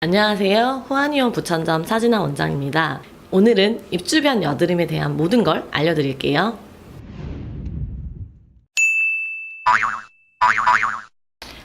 안녕하세요. 후아니온 부천점 사진아 원장입니다. 오늘은 입 주변 여드름에 대한 모든 걸 알려드릴게요.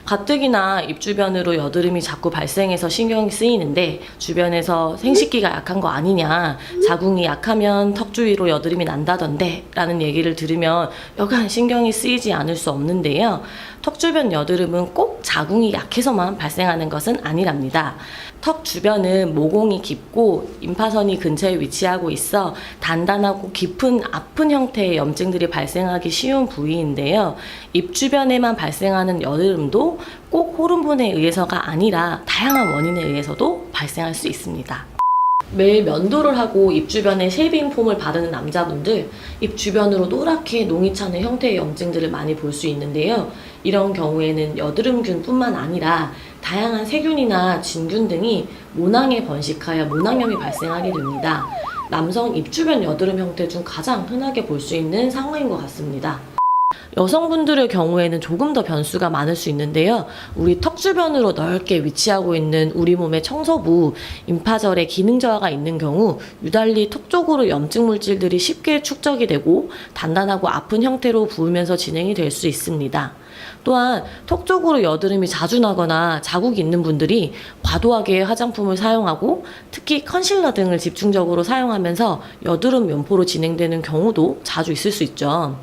가뜩이나 입 주변으로 여드름이 자꾸 발생해서 신경이 쓰이는데 주변에서 생식기가 약한 거 아니냐, 자궁이 약하면 턱 주위로 여드름이 난다던데 라는 얘기를 들으면 여간 신경이 쓰이지 않을 수 없는데요. 턱 주변 여드름은 꼭 자궁이 약해서만 발생하는 것은 아니랍니다. 턱 주변은 모공이 깊고 임파선이 근처에 위치하고 있어 단단하고 깊은 아픈 형태의 염증들이 발생하기 쉬운 부위인데요. 입 주변에만 발생하는 여드름도 꼭 호르몬에 의해서가 아니라 다양한 원인에 의해서도 발생할 수 있습니다. 매일 면도를 하고 입 주변에 쉐이빙 폼을 바르는 남자분들, 입 주변으로 노랗게 농이 차는 형태의 염증들을 많이 볼 수 있는데요. 이런 경우에는 여드름균뿐만 아니라 다양한 세균이나 진균 등이 모낭에 번식하여 모낭염이 발생하게 됩니다. 남성 입 주변 여드름 형태 중 가장 흔하게 볼 수 있는 상황인 것 같습니다. 여성분들의 경우에는 조금 더 변수가 많을 수 있는데요. 우리 턱 주변으로 넓게 위치하고 있는 우리 몸의 청소부, 임파절에 기능 저하가 있는 경우 유달리 턱 쪽으로 염증 물질들이 쉽게 축적이 되고 단단하고 아픈 형태로 부으면서 진행이 될 수 있습니다. 또한 턱 쪽으로 여드름이 자주 나거나 자국이 있는 분들이 과도하게 화장품을 사용하고 특히 컨실러 등을 집중적으로 사용하면서 여드름 면포로 진행되는 경우도 자주 있을 수 있죠.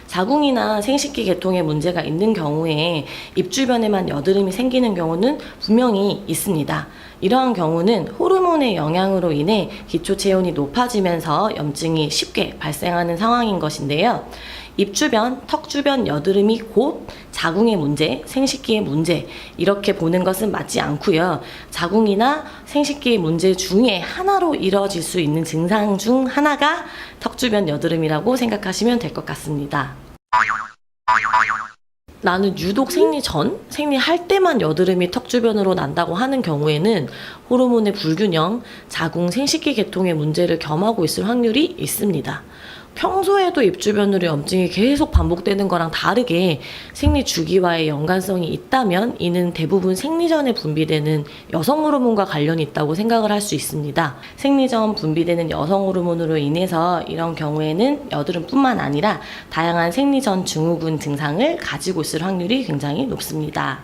자궁이나 생식기 계통에 문제가 있는 경우에 입 주변에만 여드름이 생기는 경우는 분명히 있습니다. 이러한 경우는 호르몬의 영향으로 인해 기초 체온이 높아지면서 염증이 쉽게 발생하는 상황인 것인데요. 입 주변, 턱 주변 여드름이 곧 자궁의 문제, 생식기의 문제 이렇게 보는 것은 맞지 않고요. 자궁이나 생식기의 문제 중에 하나로 이뤄질 수 있는 증상 중 하나가 턱 주변 여드름이라고 생각하시면 될 것 같습니다. 나는 유독 생리 전, 생리할 때만 여드름이 턱 주변으로 난다고 하는 경우에는 호르몬의 불균형, 자궁, 생식기 계통의 문제를 겸하고 있을 확률이 있습니다. 평소에도 입 주변으로 염증이 계속 반복되는 거랑 다르게 생리 주기와의 연관성이 있다면 이는 대부분 생리 전에 분비되는 여성 호르몬과 관련이 있다고 생각을 할 수 있습니다. 생리 전 분비되는 여성 호르몬으로 인해서 이런 경우에는 여드름뿐만 아니라 다양한 생리 전 증후군 증상을 가지고 있을 확률이 굉장히 높습니다.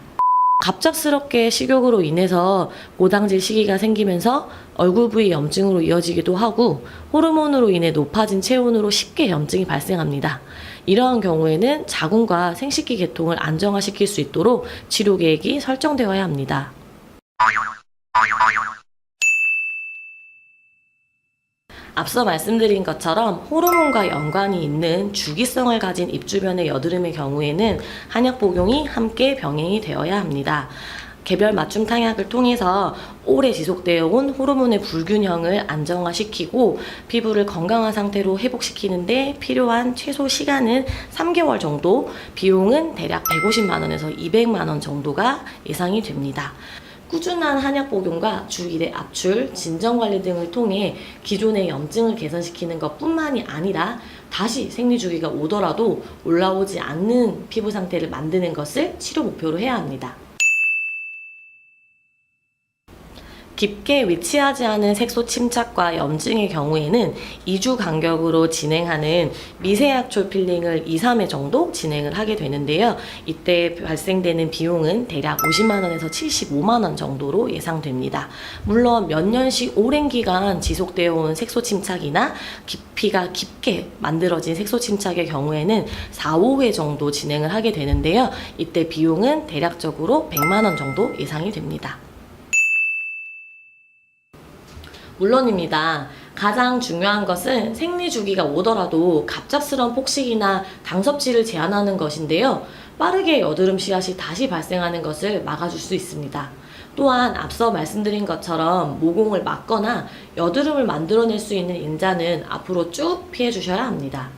갑작스럽게 식욕으로 인해서 고당질 시기가 생기면서 얼굴 부위 염증으로 이어지기도 하고 호르몬으로 인해 높아진 체온으로 쉽게 염증이 발생합니다. 이러한 경우에는 자궁과 생식기 계통을 안정화시킬 수 있도록 치료 계획이 설정되어야 합니다. 앞서 말씀드린 것처럼 호르몬과 연관이 있는 주기성을 가진 입 주변의 여드름의 경우에는 한약 복용이 함께 병행이 되어야 합니다. 개별 맞춤 탕약을 통해서 오래 지속되어 온 호르몬의 불균형을 안정화시키고 피부를 건강한 상태로 회복시키는데 필요한 최소 시간은 3개월 정도, 비용은 대략 150만 원에서 200만 원 정도가 예상이 됩니다. 꾸준한 한약 복용과 주 1회 압출, 진정관리 등을 통해 기존의 염증을 개선시키는 것뿐만이 아니라 다시 생리주기가 오더라도 올라오지 않는 피부 상태를 만드는 것을 치료 목표로 해야 합니다. 깊게 위치하지 않은 색소 침착과 염증의 경우에는 2주 간격으로 진행하는 미세약초 필링을 2, 3회 정도 진행을 하게 되는데요. 이때 발생되는 비용은 대략 50만 원에서 75만 원 정도로 예상됩니다. 물론 몇 년씩 오랜 기간 지속되어 온 색소 침착이나 깊이가 깊게 만들어진 색소 침착의 경우에는 4, 5회 정도 진행을 하게 되는데요. 이때 비용은 대략적으로 100만 원 정도 예상이 됩니다. 물론입니다. 가장 중요한 것은 생리 주기가 오더라도 갑작스러운 폭식이나 당 섭취를 제한하는 것인데요. 빠르게 여드름 씨앗이 다시 발생하는 것을 막아줄 수 있습니다. 또한 앞서 말씀드린 것처럼 모공을 막거나 여드름을 만들어낼 수 있는 인자는 앞으로 쭉 피해 주셔야 합니다.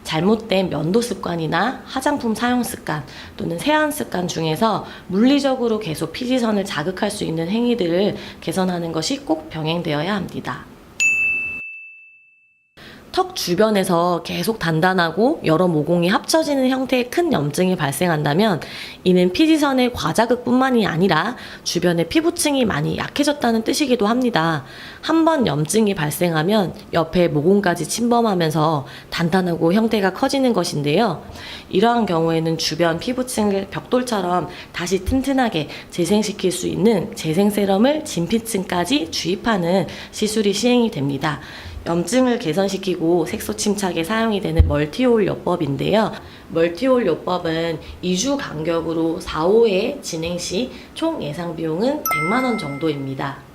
잘못된 면도 습관이나 화장품 사용 습관 또는 세안 습관 중에서 물리적으로 계속 피지선을 자극할 수 있는 행위들을 개선하는 것이 꼭 병행되어야 합니다. 턱 주변에서 계속 단단하고 여러 모공이 합쳐지는 형태의 큰 염증이 발생한다면 이는 피지선의 과자극뿐만이 아니라 주변의 피부층이 많이 약해졌다는 뜻이기도 합니다. 한번 염증이 발생하면 옆에 모공까지 침범하면서 단단하고 형태가 커지는 것인데요. 이러한 경우에는 주변 피부층을 벽돌처럼 다시 튼튼하게 재생시킬 수 있는 재생 세럼을 진피층까지 주입하는 시술이 시행이 됩니다. 염증을 개선시키고 색소 침착에 사용이 되는 멀티올 요법인데요. 멀티올 요법은 2주 간격으로 4, 5회 진행 시 총 예상 비용은 100만 원 정도입니다.